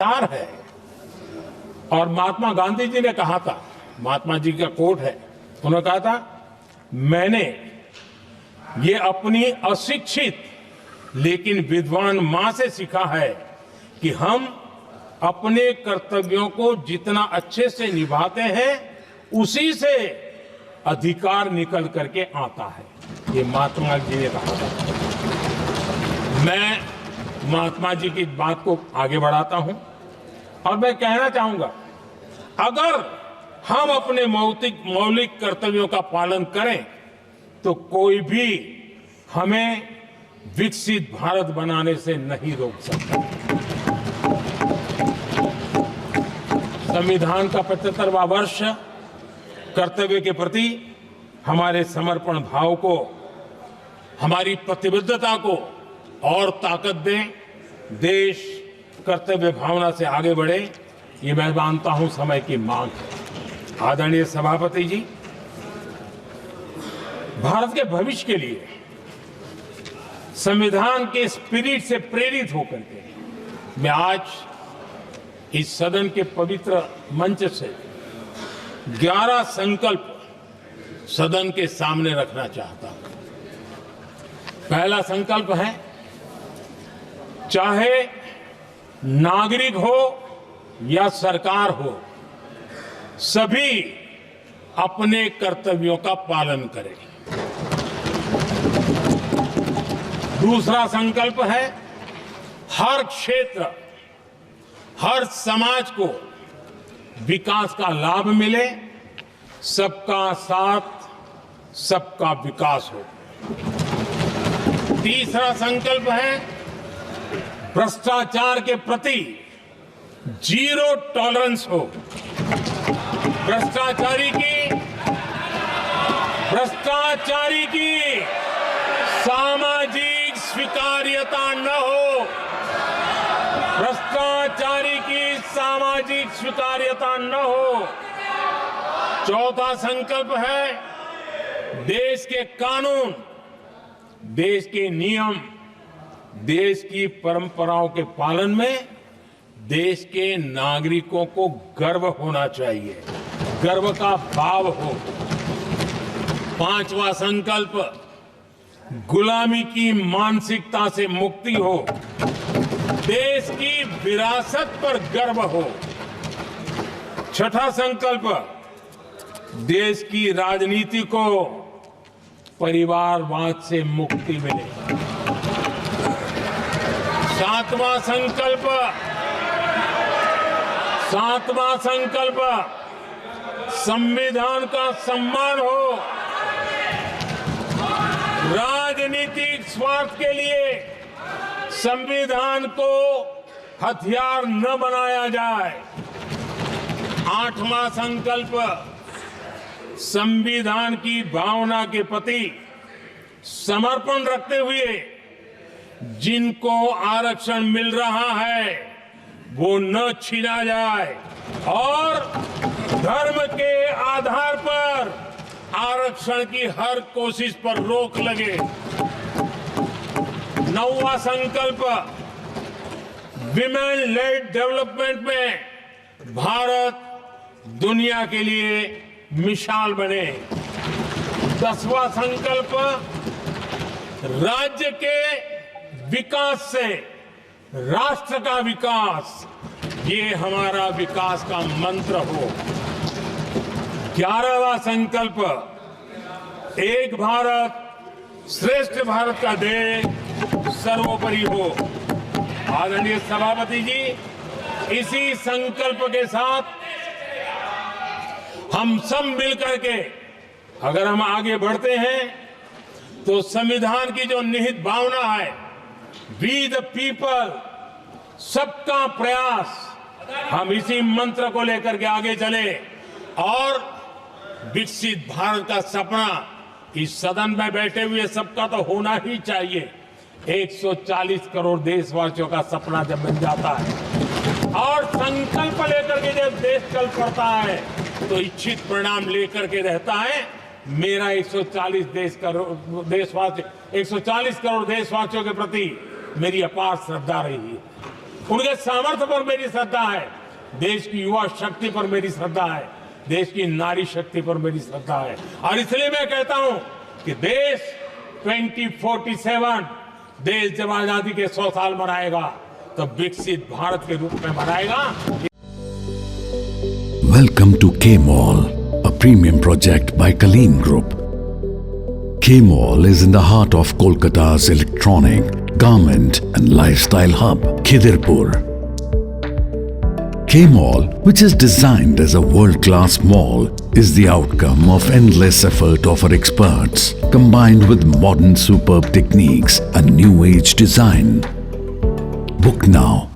है। और महात्मा गांधी जी ने कहा था, महात्मा जी का कोट है, उन्होंने कहा था, मैंने ये अपनी अशिक्षित लेकिन विद्वान मां से सीखा है कि हम अपने कर्तव्यों को जितना अच्छे से निभाते हैं उसी से अधिकार निकल करके आता है। ये महात्मा जी ने कहा था। मैं महात्मा जी की बात को आगे बढ़ाता हूं और मैं कहना चाहूंगा, अगर हम अपने मौलिक कर्तव्यों का पालन करें तो कोई भी हमें विकसित भारत बनाने से नहीं रोक सकता। संविधान का 75वां वर्ष कर्तव्य के प्रति हमारे समर्पण भाव को, हमारी प्रतिबद्धता को और ताकत दें, देश कर्तव्य भावना से आगे बढ़े, ये मैं मानता हूं समय की मांग है। आदरणीय सभापति जी, भारत के भविष्य के लिए संविधान के स्पिरिट से प्रेरित होकर के मैं आज इस सदन के पवित्र मंच से 11 संकल्प सदन के सामने रखना चाहता हूं। पहला संकल्प है, चाहे नागरिक हो या सरकार हो, सभी अपने कर्तव्यों का पालन करें। दूसरा संकल्प है, हर क्षेत्र, हर समाज को विकास का लाभ मिले, सबका साथ, सबका विकास हो। तीसरा संकल्प है, भ्रष्टाचार के प्रति जीरो टॉलरेंस हो। भ्रष्टाचारी की सामाजिक स्वीकार्यता न हो। भ्रष्टाचारी की सामाजिक स्वीकार्यता न हो। चौथा संकल्प है, देश के कानून, देश के नियम, देश की परंपराओं के पालन में देश के नागरिकों को गर्व होना चाहिए, गर्व का भाव हो। पांचवा संकल्प, गुलामी की मानसिकता से मुक्ति हो, देश की विरासत पर गर्व हो। छठा संकल्प, देश की राजनीति को परिवारवाद से मुक्ति मिले। सातवां संकल्प, संविधान का सम्मान हो। राजनीतिक स्वार्थ के लिए संविधान को हथियार न बनाया जाए। आठवां संकल्प, संविधान की भावना के प्रति समर्पण रखते हुए जिनको आरक्षण मिल रहा है वो न छीना जाए और धर्म के आधार पर आरक्षण की हर कोशिश पर रोक लगे। नौवां संकल्प, विमेन लेड डेवलपमेंट में भारत दुनिया के लिए मिसाल बने। 10वां संकल्प, राज्य के विकास से राष्ट्र का विकास, ये हमारा विकास का मंत्र हो। 11वां संकल्प, एक भारत श्रेष्ठ भारत का ध्येय सर्वोपरि हो। आदरणीय सभापति जी, इसी संकल्प के साथ हम सब मिलकर के अगर हम आगे बढ़ते हैं तो संविधान की जो निहित भावना है, वी द पीपल, सबका प्रयास, हम इसी मंत्र को लेकर के आगे चले और विकसित भारत का सपना इस सदन में बैठे हुए सबका तो होना ही चाहिए। 140 करोड़ देशवासियों का सपना जब बन जाता है और संकल्प लेकर के जब देश चल पड़ता है तो इच्छित परिणाम लेकर के रहता है। मेरा 140 करोड़ देशवासियों के प्रति मेरी अपार श्रद्धा रही है। उनके सामर्थ्य पर मेरी श्रद्धा है, देश की युवा शक्ति पर मेरी श्रद्धा है, देश की नारी शक्ति पर मेरी श्रद्धा है। और इसलिए मैं कहता हूं कि देश 2047 देश जब आजादी के 100 साल मनाएगा तो विकसित भारत के रूप में मनाएगा। Welcome to K-Mall, a premium project by Kaleen Group. K-Mall is in the heart of Kolkata's electronic, garment and lifestyle hub, Khidirpur. K-Mall, which is designed as a world-class mall, is the outcome of endless effort of our experts, combined with modern superb techniques and new-age design. Book now